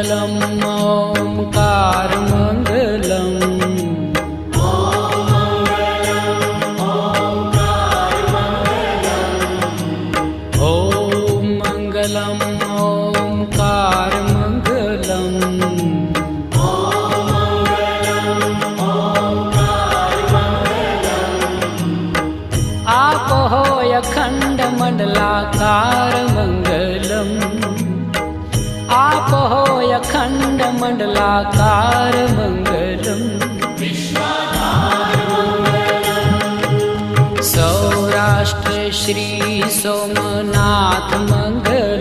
मङ्गलम् ओङ्कारमङ्गलम् ॐ मङ्गलम् ओङ्कारमङ्गलम् आपो अखण्डमण्डलाकारमङ्गलम् आपो अखण्डमण्डलाकारमङ्गलम् सौराष्ट्र श्री सोमनाथ मङ्गलम्